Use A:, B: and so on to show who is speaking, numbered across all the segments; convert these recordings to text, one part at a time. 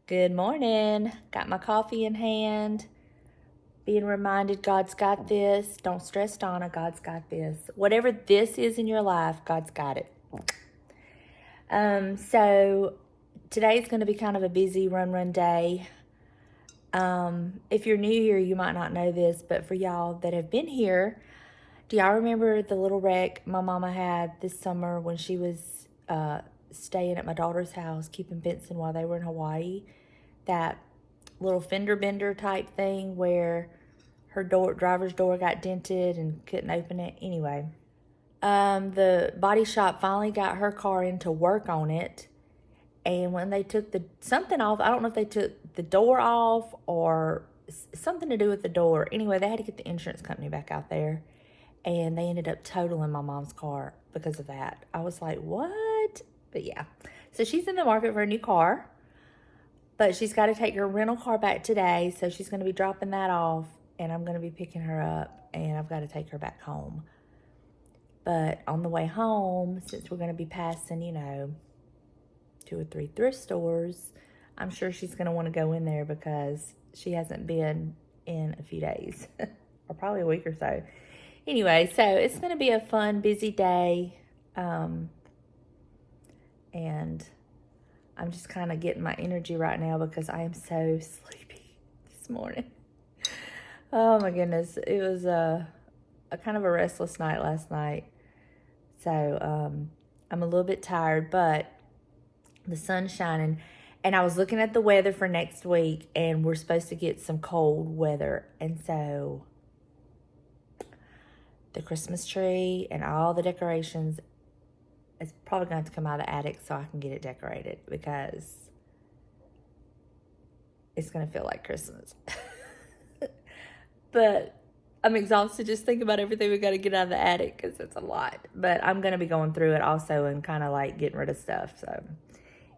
A: Good morning. Got my coffee in hand. Being reminded God's got this. Don't stress, Donna. God's got this. Whatever this is in your life, God's got it. So today's going to be kind of a busy run day. If you're new here, you might not know this, but for y'all that have been here, do y'all remember the little wreck my mama had this summer when she was staying at my daughter's house, keeping Benson while they were in Hawaii? That little fender bender type thing where her driver's door got dented and couldn't open it. Anyway, the body shop finally got her car in to work on it. And when they took something off, I don't know if they took the door off or something to do with the door. Anyway, they had to get the insurance company back out there. And they ended up totaling my mom's car because of that. I was like, what? But yeah. So she's in the market for a new car. But she's got to take her rental car back today. So she's going to be dropping that off. And I'm going to be picking her up. And I've got to take her back home. But on the way home, since we're going to be passing, 2 or 3 thrift stores, I'm sure she's going to want to go in there because she hasn't been in a few days. Or probably a week or so. Anyway, so it's going to be a fun, busy day. And I'm just kind of getting my energy right now because I am so sleepy this morning. Oh my goodness. It was a kind of a restless night last night. So I'm a little bit tired, but the sun's shining. And I was looking at the weather for next week, and we're supposed to get some cold weather. And so the Christmas tree and all the decorations, it's probably going to have to come out of the attic so I can get it decorated because it's going to feel like Christmas. But I'm exhausted just thinking about everything we got to get out of the attic because it's a lot. But I'm going to be going through it also and kind of like getting rid of stuff. So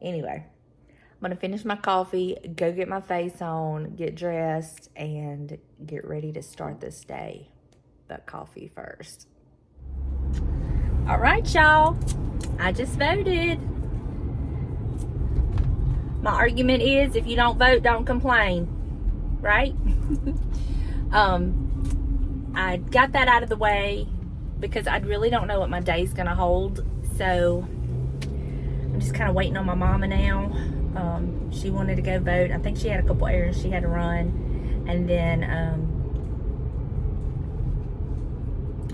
A: anyway, I'm going to finish my coffee, go get my face on, get dressed, and get ready to start this day. But coffee first. All right, y'all. I just voted. My argument is if you don't vote, don't complain. Right? I got that out of the way because I really don't know what my day's going to hold. So I'm just kind of waiting on my mama now. She wanted to go vote. I think she had a couple errands she had to run. And then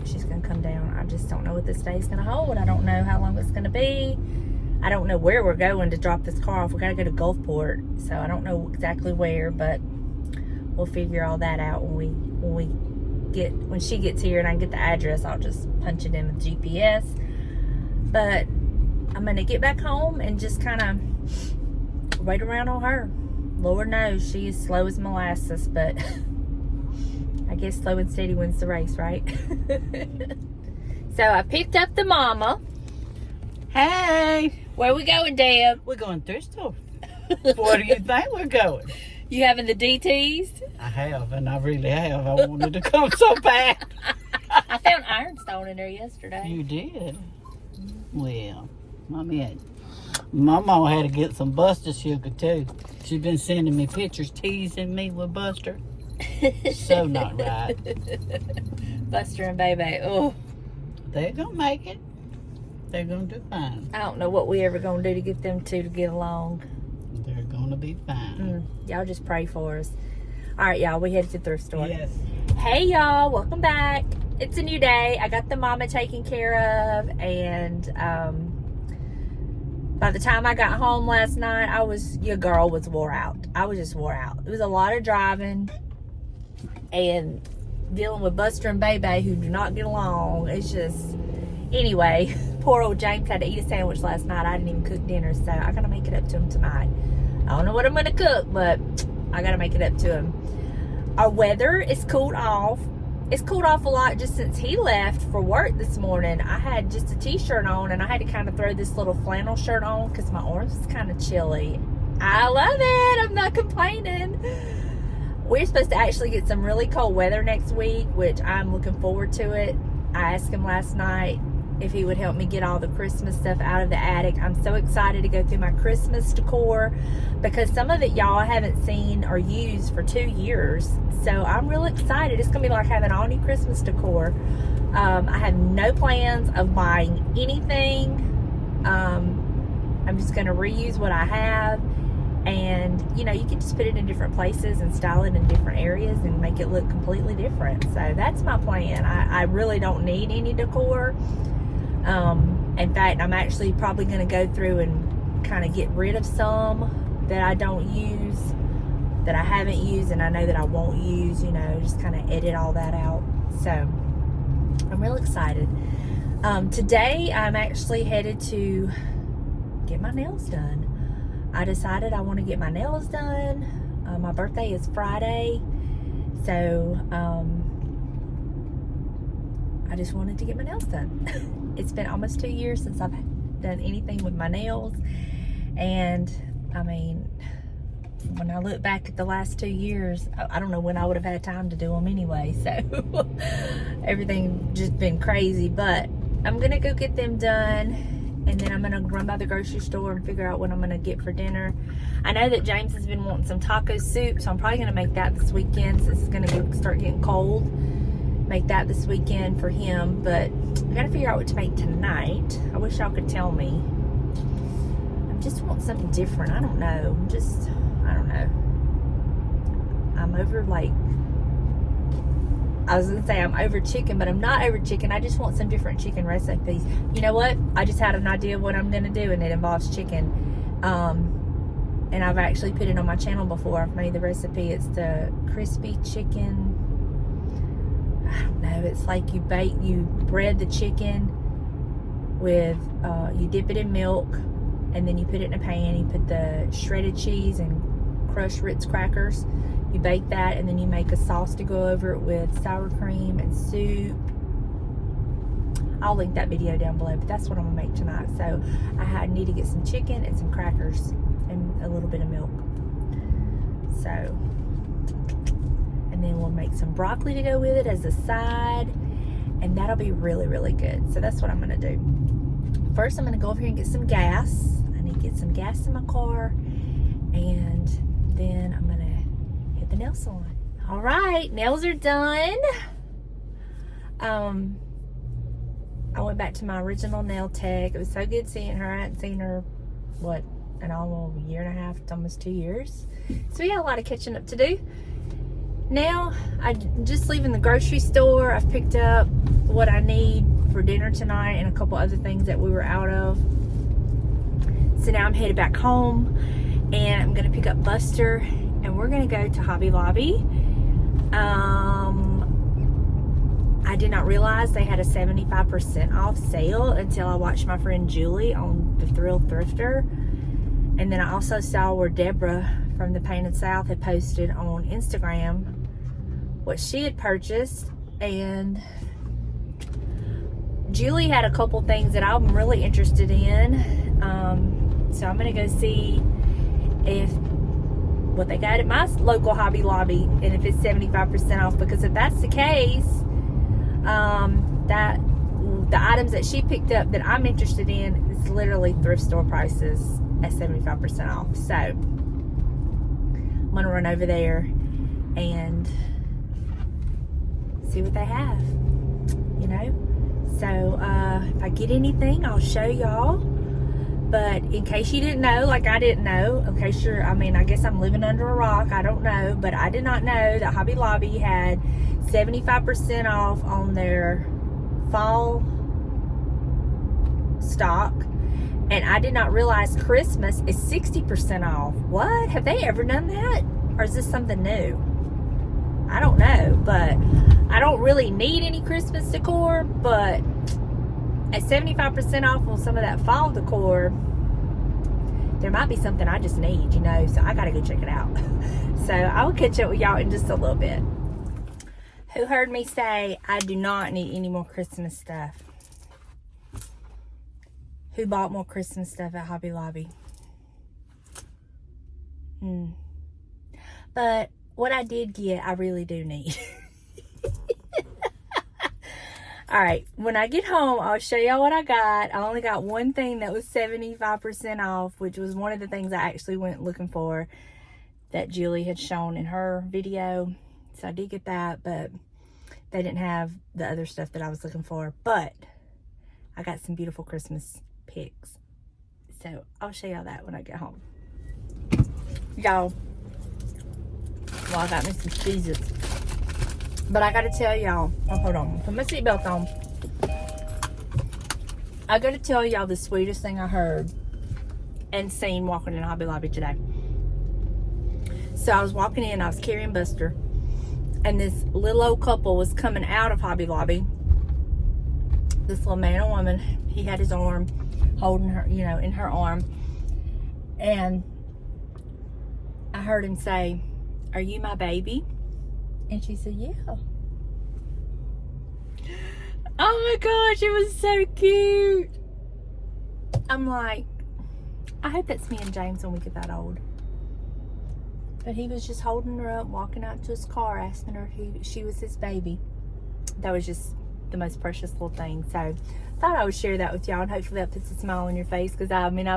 A: she's going to come down. I just don't know what this day's going to hold. I don't know how long it's going to be. I don't know where we're going to drop this car off. We got to go to Gulfport. So I don't know exactly where, but we'll figure all that out when she gets here and I get the address. I'll just punch it in with GPS. But I'm going to get back home and just kind of wait around on her. Lord knows she is slow as molasses, but I guess slow and steady wins the race, right? So I picked up the mama.
B: Hey,
A: Where we going, Deb?
B: we're going thrift store. Where do you think we're going?
A: You having the DTs?
B: I have, and I really have. I wanted to come so bad.
A: I found ironstone in there yesterday.
B: You did? Well, Mama had to get some Buster sugar too. She's been sending me pictures teasing me with Buster. So not right.
A: Buster and Baby. Oh,
B: They're going to make it. They're going to do fine.
A: I don't know what we ever going to do to get them two to get along.
B: They're going to be fine.
A: Y'all just pray for us. All right, y'all. We headed to the thrift store.
B: Yes.
A: Hey, y'all. Welcome back. It's a new day. I got the mama taken care of. And by the time I got home last night, your girl was wore out. I was just wore out. It was a lot of driving and dealing with Buster and Baby who do not get along. It's just, anyway, poor old James had to eat a sandwich last night. I didn't even cook dinner, so I gotta make it up to him tonight. I don't know what I'm gonna cook, but I gotta make it up to him. Our weather is cooled off. It's cooled off a lot just since he left for work this morning. I had just a t-shirt on and I had to kind of throw this little flannel shirt on because my arms was kind of chilly. I love it. I'm not complaining. We're supposed to actually get some really cold weather next week, which I'm looking forward to it. I asked him last night if he would help me get all the Christmas stuff out of the attic. I'm so excited to go through my Christmas decor because some of it y'all haven't seen or used for 2 years. So I'm real excited. It's gonna be like having all new Christmas decor. I have no plans of buying anything. I'm just gonna reuse what I have, and you know, you can just put it in different places and style it in different areas and make it look completely different. So that's my plan. I really don't need any decor. In fact, I'm actually probably going to go through and kind of get rid of some that I don't use, that I haven't used, and I know that I won't use, you know, just kind of edit all that out. So I'm real excited. Today I'm actually headed to get my nails done. I decided I want to get my nails done. My birthday is Friday, so I just wanted to get my nails done. It's been almost 2 years since I've done anything with my nails, and I mean, when I look back at the last 2 years, I don't know when I would have had time to do them anyway, so everything just been crazy. But I'm gonna go get them done, and then I'm gonna run by the grocery store and figure out what I'm gonna get for dinner. I know that James has been wanting some taco soup, so I'm probably gonna make that this weekend since it's gonna start getting cold. Make that this weekend for him, but I gotta figure out what to make tonight. I wish y'all could tell me. I just want something different. I don't know. I don't know. I'm over, like, I was gonna say I'm over chicken, but I'm not over chicken. I just want some different chicken recipes. You know what? I just had an idea of what I'm gonna do, and it involves chicken. And I've actually put it on my channel before. I've made the recipe. It's the crispy chicken. I don't know, it's like you bread the chicken with, you dip it in milk, and then you put it in a pan. You put the shredded cheese and crushed Ritz crackers. You bake that, and then you make a sauce to go over it with sour cream and soup. I'll link that video down below, but that's what I'm gonna make tonight. So I need to get some chicken and some crackers and a little bit of milk. So, and then we'll make some broccoli to go with it as a side, and that'll be really, really good. So that's what I'm gonna do. First, I'm gonna go over here and get some gas. I need to get some gas in my car, and then I'm gonna hit the nail salon. All right, nails are done. I went back to my original nail tech. It was so good seeing her. I hadn't seen her, what, in almost a year and a half, almost 2 years. So we got a lot of catching up to do. Now, I'm just leaving the grocery store. I've picked up what I need for dinner tonight and a couple other things that we were out of. So now I'm headed back home, and I'm gonna pick up Buster, and we're gonna go to Hobby Lobby. I did not realize they had a 75% off sale until I watched my friend Julie on the Thrill Thrifter. And then I also saw where Deborah from the Painted South had posted on Instagram what she had purchased, and Julie had a couple things that I'm really interested in. So I'm gonna go see what they got at my local Hobby Lobby, and if it's 75% off, because if that's the case, that the items that she picked up that I'm interested in is literally thrift store prices at 75% off. So I'm gonna run over there and see what they have, you know. So if I get anything, I'll show y'all. But in case you didn't know, like I didn't know, okay, sure, I mean, I guess I'm living under a rock, I don't know, but I did not know that Hobby Lobby had 75% off on their fall stock, and I did not realize Christmas is 60% off. What? Have they ever done that? Or is this something new? I don't know, but I don't really need any Christmas decor, but at 75% off on some of that fall decor, there might be something I just need, you know, so I gotta go check it out. So I will catch up with y'all in just a little bit. Who heard me say I do not need any more Christmas stuff? Who bought more Christmas stuff at Hobby Lobby? But what I did get, I really do need. All right, when I get home, I'll show y'all what I got. I only got one thing that was 75% off, which was one of the things I actually went looking for that Julie had shown in her video. So I did get that, but they didn't have the other stuff that I was looking for. But I got some beautiful Christmas pics. So I'll show y'all that when I get home. Y'all, well, I got me some cheeses. But I gotta tell y'all, oh, hold on, put my seatbelt on. I gotta tell y'all the sweetest thing I heard and seen walking in Hobby Lobby today. So I was walking in, I was carrying Buster, and this little old couple was coming out of Hobby Lobby. This little man and woman, he had his arm holding her, you know, in her arm. And I heard him say, "Are you my baby?" And she said, "Yeah." Oh my gosh, it was so cute. I'm like, I hope that's me and James when we get that old. But he was just holding her up, walking out to his car, asking her if she was his baby. That was just the most precious little thing. So thought I would share that with y'all, and hopefully that puts a smile on your face. Because I mean,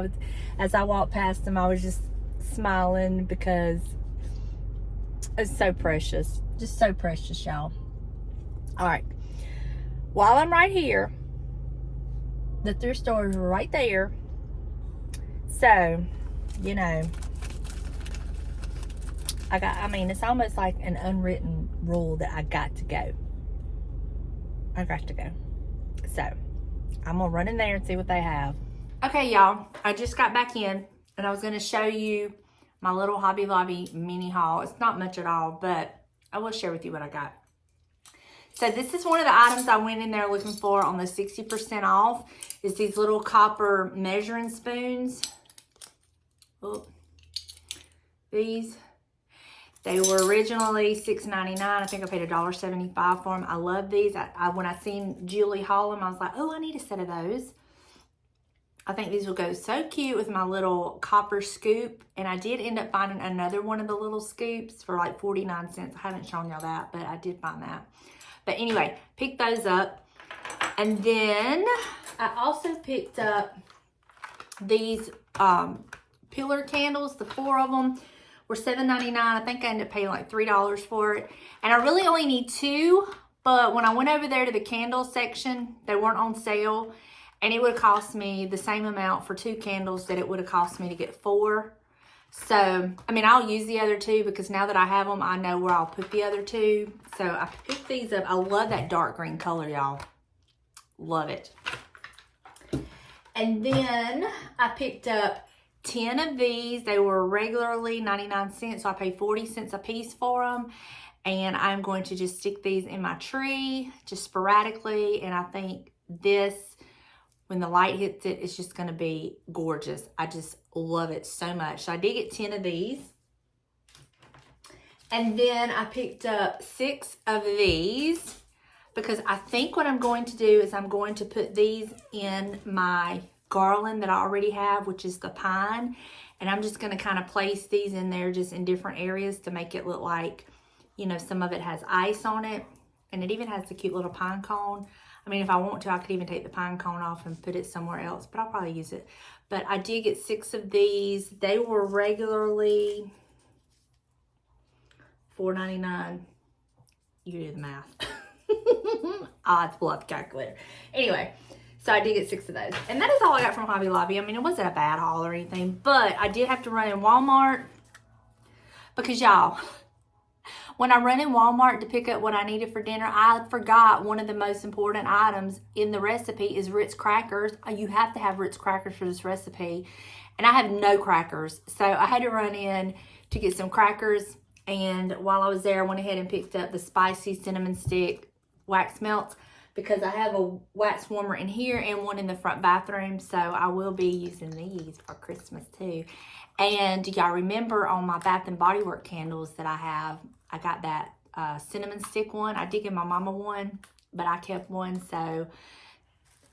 A: as I walked past him, I was just smiling because it's so precious. Just so precious, y'all. All right. While I'm right here, the thrift store is right there. So, you know, I mean, it's almost like an unwritten rule that I got to go. I got to go. So, I'm going to run in there and see what they have. Okay, y'all. I just got back in, and I was going to show you my little Hobby Lobby mini haul. It's not much at all, but I will share with you what I got. So this is one of the items I went in there looking for on the 60% off. Is these little copper measuring spoons. Oh, these. They were originally $6.99. I think I paid $1.75 for them. I love these. When I seen Julie haul them, I was like, oh, I need a set of those. I think these will go so cute with my little copper scoop. And I did end up finding another one of the little scoops for like 49 cents. I haven't shown y'all that, but I did find that. But anyway, picked those up. And then I also picked up these pillar candles. The 4 of them were $7.99. I think I ended up paying like $3 for it. And I really only need 2. But when I went over there to the candle section, they weren't on sale. And it would have cost me the same amount for 2 candles that it would have cost me to get 4. So, I mean, I'll use the other 2 because now that I have them, I know where I'll put the other 2. So, I picked these up. I love that dark green color, y'all. Love it. And then I picked up 10 of these. They were regularly 99 cents, so I paid 40 cents a piece for them. And I'm going to just stick these in my tree just sporadically. And I think this, when the light hits it, it's just going to be gorgeous. I just love it so much. So I did get 10 of these. And then I picked up 6 of these because I think what I'm going to do is I'm going to put these in my garland that I already have, which is the pine. And I'm just going to kind of place these in there just in different areas to make it look like, you know, some of it has ice on it. And it even has the cute little pine cone. I mean, if I want to, I could even take the pine cone off and put it somewhere else, but I'll probably use it. But I did get 6 of these. They were regularly $4.99. You do the math. I'll have to pull out the calculator. Anyway, so I did get 6 of those. And that is all I got from Hobby Lobby. I mean, it wasn't a bad haul or anything, but I did have to run in Walmart because, y'all, when I run in Walmart to pick up what I needed for dinner, I forgot one of the most important items in the recipe is Ritz crackers. You have to have Ritz crackers for this recipe. And I have no crackers. So I had to run in to get some crackers. And while I was there, I went ahead and picked up the spicy cinnamon stick wax melts because I have a wax warmer in here and one in the front bathroom. So I will be using these for Christmas too. And y'all remember on my Bath and Body Works candles that I have, I got that cinnamon stick one. I did give my mama one, but I kept one. So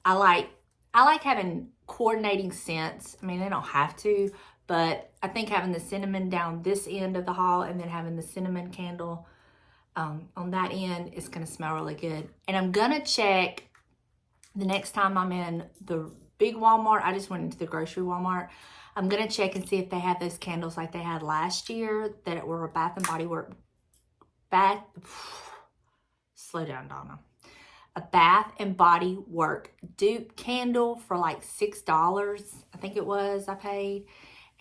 A: I like having coordinating scents. I mean, they don't have to, but I think having the cinnamon down this end of the haul and then having the cinnamon candle on that end is going to smell really good. And I'm going to check the next time I'm in the big Walmart, I just went into the grocery Walmart. I'm going to check and see if they have those candles like they had last year that were a Bath and Body Works. Slow down, Donna. A Bath and Body Works dupe candle for like $6. I think it was, I paid.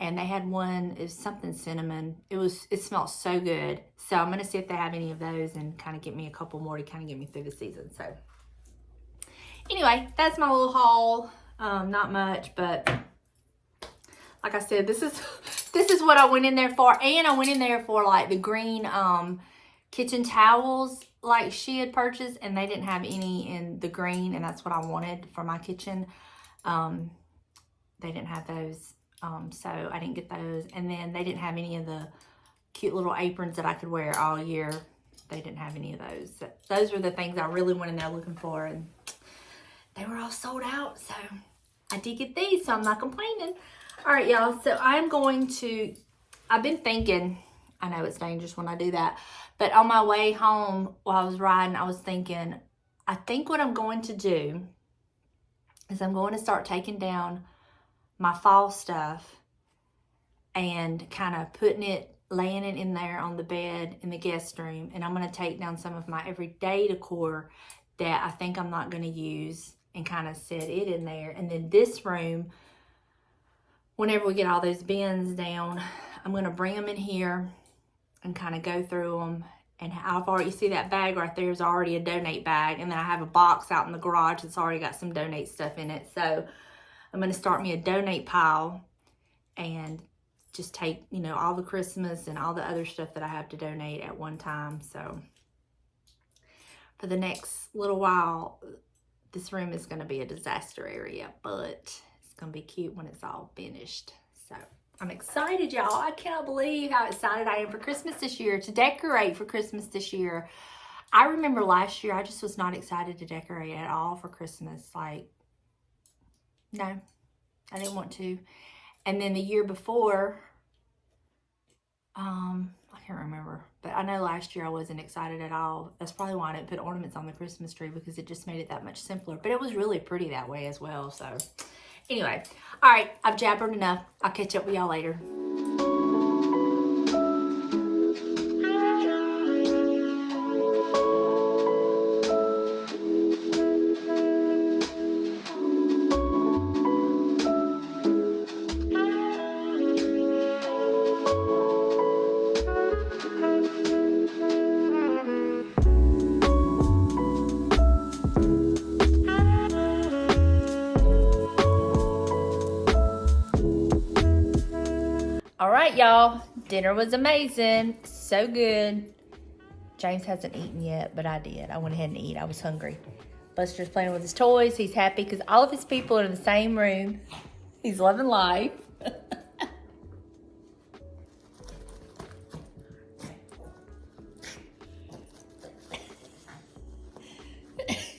A: And they had one, it was something cinnamon. It smelled so good. So I'm going to see if they have any of those and kind of get me a couple more to kind of get me through the season. So anyway, that's my little haul. Not much, but like I said, this is what I went in there for. And I went in there for like the green kitchen towels like she had purchased, and they didn't have any in the green, and that's what I wanted for my kitchen. They didn't have those, so I didn't get those. And then they didn't have any of the cute little aprons that I could wear all year. They didn't have any of those. So those were the things I really went in there looking for, and they were all sold out. So I did get these, so I'm not complaining. All right, y'all. So I've been thinking, I know it's dangerous when I do that, but on my way home while I was riding, I was thinking, I think what I'm going to do is I'm going to start taking down my fall stuff and kind of laying it in there on the bed in the guest room. And I'm going to take down some of my everyday decor that I think I'm not going to use and kind of set it in there. And then this room, whenever we get all those bins down, I'm going to bring them in here and kind of go through them. And you see that bag right there is already a donate bag. And then I have a box out in the garage that's already got some donate stuff in it. So I'm going to start me a donate pile and just take, all the Christmas and all the other stuff that I have to donate at one time. So for the next little while, this room is going to be a disaster area, but it's going to be cute when it's all finished. So I'm excited, y'all. I cannot believe how excited I am for Christmas this year, to decorate for Christmas this year. I remember last year, I just was not excited to decorate at all for Christmas. Like, no, I didn't want to. And then the year before, I can't remember, but I know last year I wasn't excited at all. That's probably why I didn't put ornaments on the Christmas tree, because it just made it that much simpler. But it was really pretty that way as well. So anyway, all right, I've jabbered enough. I'll catch up with y'all later. All right, y'all. Dinner was amazing. So good. James hasn't eaten yet, but I did. I went ahead and ate. I was hungry. Buster's playing with his toys. He's happy because all of his people are in the same room. He's loving life.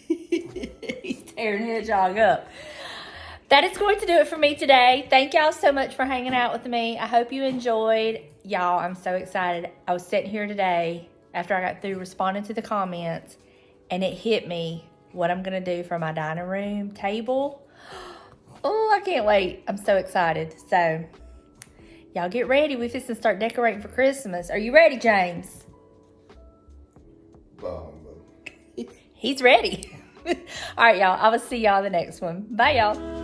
A: He's tearing Hedgehog up. That is going to do it for me today. Thank y'all so much for hanging out with me. I hope you enjoyed. Y'all, I'm so excited. I was sitting here today after I got through responding to the comments, and it hit me what I'm going to do for my dining room table. Oh, I can't wait. I'm so excited. So, y'all get ready. We're just going to start decorating for Christmas. Are you ready, James? He's ready. All right, y'all. I will see y'all in the next one. Bye, y'all.